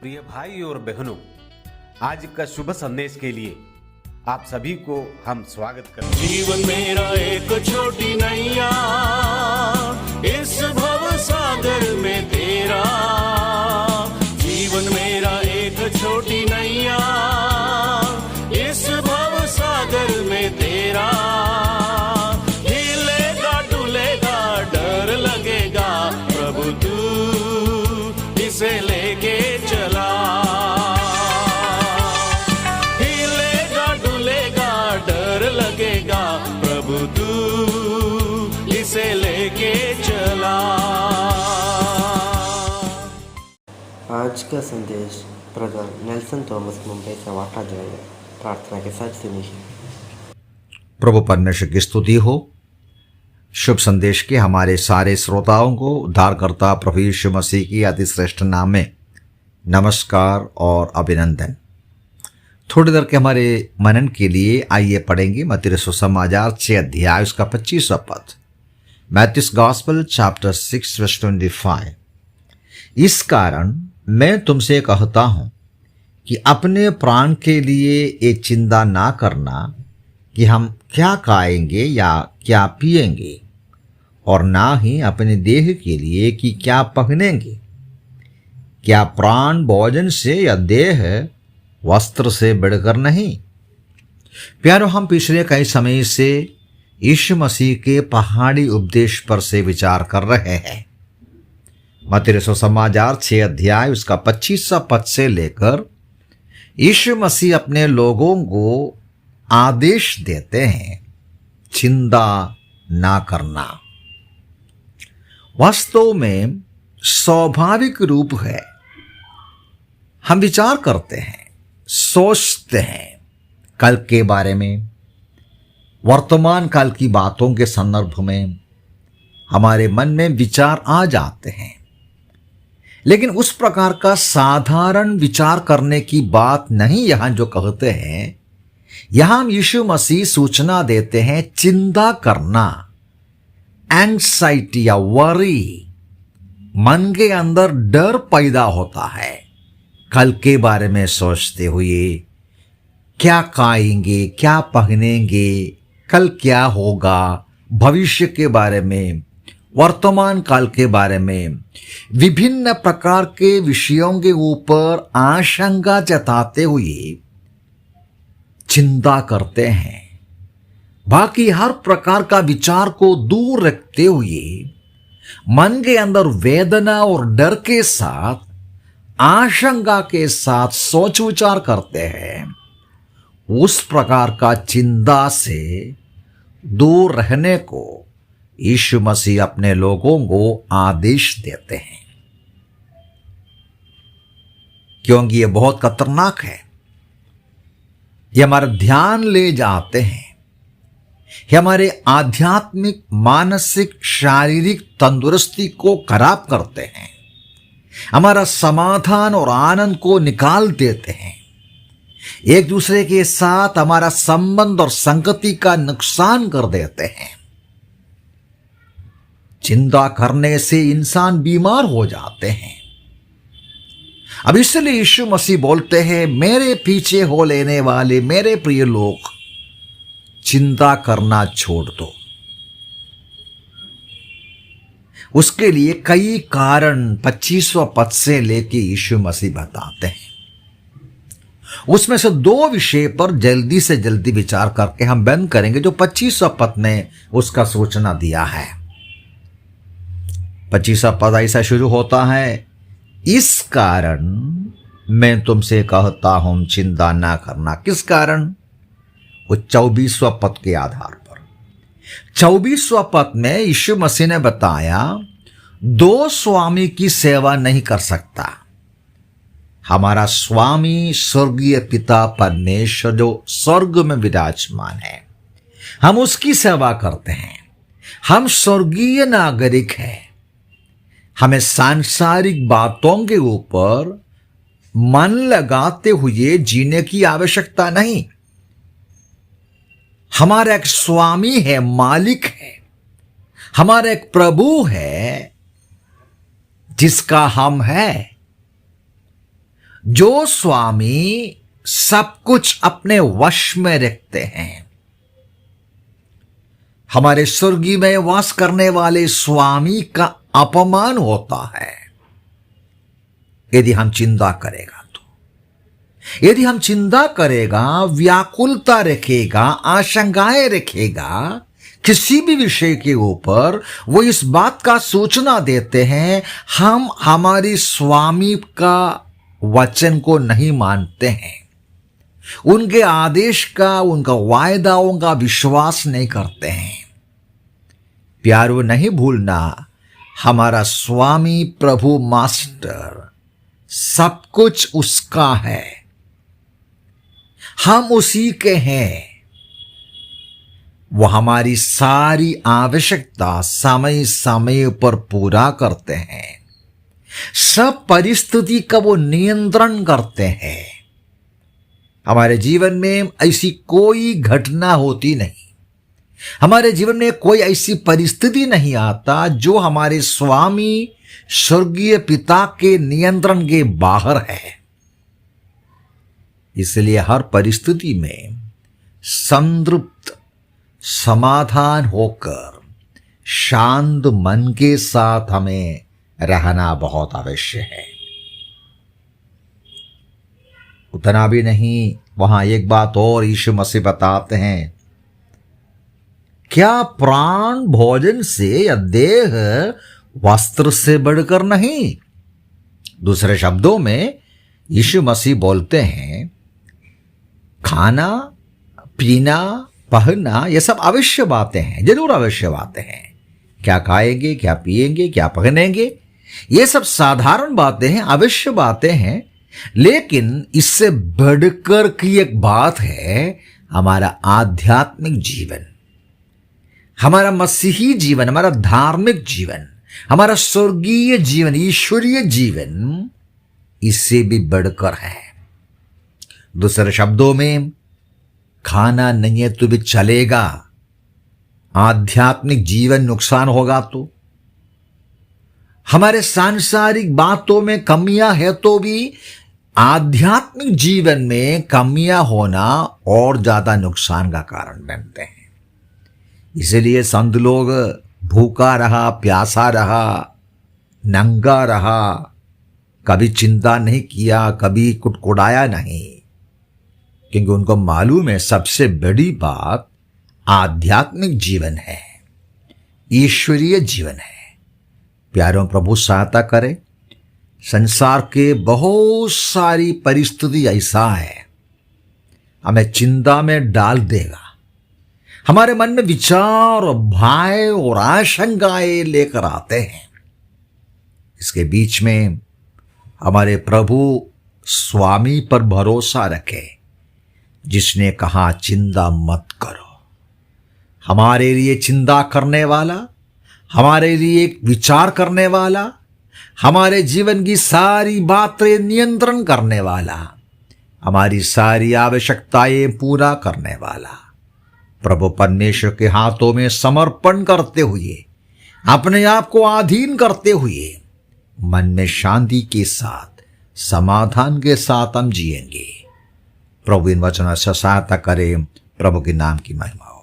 प्रिय भाई और बहनों, आज का शुभ संदेश के लिए आप सभी को हम स्वागत करते हैं। जीवन मेरा एक छोटी नैया, इस भव सागर में तेरा। जीवन मेरा एक छोटी नैया, इस भव सागर में तेरा। हिलेगा डुलेगा डर लगेगा, प्रभु तू इसे लेके चला। हिलेगा डुलेगा डर लगेगा, प्रभु तू इसे लेके चला। आज का संदेश ब्रदर नेल्सन थॉमस मुंबई से वाटा जाएगा। प्रार्थना के साथ सुनिए। प्रभु परमेश्वर की स्तुति हो। शुभ संदेश के हमारे सारे श्रोताओं को उद्धारकर्ता प्रभु यीशु मसीह की अति श्रेष्ठ नाम में नमस्कार और अभिनंदन। थोड़ी देर के हमारे मनन के लिए आइए पढ़ेंगे मत्ती सुसमाचार 6 अध्याय उसका 25वां पद। Matthew's gospel chapter 6 verse 25। इस कारण मैं तुमसे कहता हूं कि अपने प्राण के लिए ये चिंता ना करना कि हम क्या खाएंगे या क्या पिएंगे, और ना ही अपने देह के लिए कि क्या पहनेंगे। क्या प्राण भोजन से या देह वस्त्र से बढ़कर नहीं। प्यारो, हम पिछले कई समय से यीशु मसीह के पहाड़ी उपदेश पर से विचार कर रहे हैं। मत्ती सुसमाचार 6 अध्याय उसका 25वां पद से लेकर यीशु मसीह अपने लोगों को आदेश देते हैं चिंता ना करना। वास्तव में स्वाभाविक रूप है, हम विचार करते हैं, सोचते हैं कल के बारे में, वर्तमान काल की बातों के संदर्भ में हमारे मन में विचार आ जाते हैं। लेकिन उस प्रकार का साधारण विचार करने की बात नहीं यहां जो कहते हैं। यहां हम यीशु मसीह सूचना देते हैं चिंता करना, एंग्जाइटी या वरी। मन के अंदर डर पैदा होता है कल के बारे में सोचते हुए। क्या खाएंगे, क्या पहनेंगे, कल क्या होगा, भविष्य के बारे में, वर्तमान काल के बारे में, विभिन्न प्रकार के विषयों के ऊपर आशंका जताते हुए चिंता करते हैं। बाकी हर प्रकार का विचार को दूर रखते हुए मन के अंदर वेदना और डर के साथ, आशंका के साथ सोच विचार करते हैं। उस प्रकार का चिंता से दूर रहने को यीशु मसीह अपने लोगों को आदेश देते हैं, क्योंकि ये बहुत खतरनाक है। ये हमारा ध्यान ले जाते हैं, ये हमारे आध्यात्मिक, मानसिक, शारीरिक तंदुरुस्ती को खराब करते हैं, हमारा समाधान और आनंद को निकाल देते हैं, एक दूसरे के साथ हमारा संबंध और संगति का नुकसान कर देते हैं। चिंता करने से इंसान बीमार हो जाते हैं। अब इसलिए यीशु मसीह बोलते हैं, मेरे पीछे हो लेने वाले मेरे प्रिय लोग, चिंता करना छोड़ दो। उसके लिए कई कारण 25वां पद से लेके यीशु मसीह बताते हैं। उसमें से 2 विषय पर जल्दी से जल्दी विचार करके हम बंद करेंगे, जो 25वां पद ने उसका सूचना दिया है। 25वां पद ऐसा शुरू होता है, इस कारण मैं तुमसे कहता हूं चिंता ना करना। किस कारण? वो 24वां पद के आधार पर। 24वां पद में यीशु मसीह ने बताया, 2 स्वामी की सेवा नहीं कर सकता। हमारा स्वामी स्वर्गीय पिता परमेश्वर जो स्वर्ग में विराजमान है, हम उसकी सेवा करते हैं। हम स्वर्गीय नागरिक हैं। हमें सांसारिक बातों के ऊपर मन लगाते हुए जीने की आवश्यकता नहीं। हमारा एक स्वामी है, मालिक है, हमारा एक प्रभु है जिसका हम है। जो स्वामी सब कुछ अपने वश में रखते हैं, हमारे स्वर्गीय में वास करने वाले स्वामी का अपमान होता है यदि हम चिंता करेगा। तो यदि हम चिंता करेगा, व्याकुलता रखेगा, आशंकाएं रखेगा किसी भी विषय के ऊपर, वो इस बात का सूचना देते हैं हम हमारी स्वामी का वचन को नहीं मानते हैं, उनके आदेश का, उनका वायदाओं का विश्वास नहीं करते हैं। प्यारो, नहीं भूलना, हमारा स्वामी प्रभु मास्टर सब कुछ उसका है, हम उसी के हैं। वो हमारी सारी आवश्यकता समय समय पर पूरा करते हैं, सब परिस्थिति का वो नियंत्रण करते हैं। हमारे जीवन में ऐसी कोई घटना होती नहीं, हमारे जीवन में कोई ऐसी परिस्थिति नहीं आता जो हमारे स्वामी स्वर्गीय पिता के नियंत्रण के बाहर है। इसलिए हर परिस्थिति में संतृप्त, समाधान होकर शांत मन के साथ हमें रहना बहुत आवश्यक है। उतना भी नहीं, वहां एक बात और यीशु मसीह बताते हैं, क्या प्राण भोजन से या देह वस्त्र से बढ़कर नहीं। दूसरे शब्दों में यीशु मसीह बोलते हैं, खाना पीना पहनना ये सब अवश्य बातें हैं, जरूर अवश्य बातें हैं। क्या खाएंगे, क्या पिएंगे, क्या पहनेंगे, ये सब साधारण बातें हैं, अवश्य बातें हैं। लेकिन इससे बढ़कर की एक बात है हमारा आध्यात्मिक जीवन, हमारा मसीही जीवन, हमारा धार्मिक जीवन, हमारा स्वर्गीय जीवन, ईश्वरीय जीवन इससे भी बढ़कर है। दूसरे शब्दों में, खाना नहीं है तो भी चलेगा, आध्यात्मिक जीवन नुकसान होगा तो, हमारे सांसारिक बातों में कमियां है तो भी आध्यात्मिक जीवन में कमियां होना और ज्यादा नुकसान का कारण बनते हैं। इसलिए संत लोग भूखा रहा, प्यासा रहा, नंगा रहा, कभी चिंता नहीं किया, कभी कुटकुटाया नहीं, क्योंकि उनको मालूम है सबसे बड़ी बात आध्यात्मिक जीवन है, ईश्वरीय जीवन है। प्यारों, प्रभु सहायता करे। संसार के बहुत सारी परिस्थिति ऐसा है हमें चिंता में डाल देगा, हमारे मन में विचार और भय और आशंकाएं लेकर आते हैं। इसके बीच में हमारे प्रभु स्वामी पर भरोसा रखें, जिसने कहा चिंता मत करो। हमारे लिए चिंता करने वाला, हमारे लिए विचार करने वाला, हमारे जीवन की सारी बातें नियंत्रण करने वाला, हमारी सारी आवश्यकताएं पूरा करने वाला प्रभु परमेश्वर के हाथों में समर्पण करते हुए, अपने आप को अधीन करते हुए, मन में शांति के साथ, समाधान के साथ हम जिएंगे। प्रभु इन वचनों से सहायता करें। प्रभु के नाम की महिमा।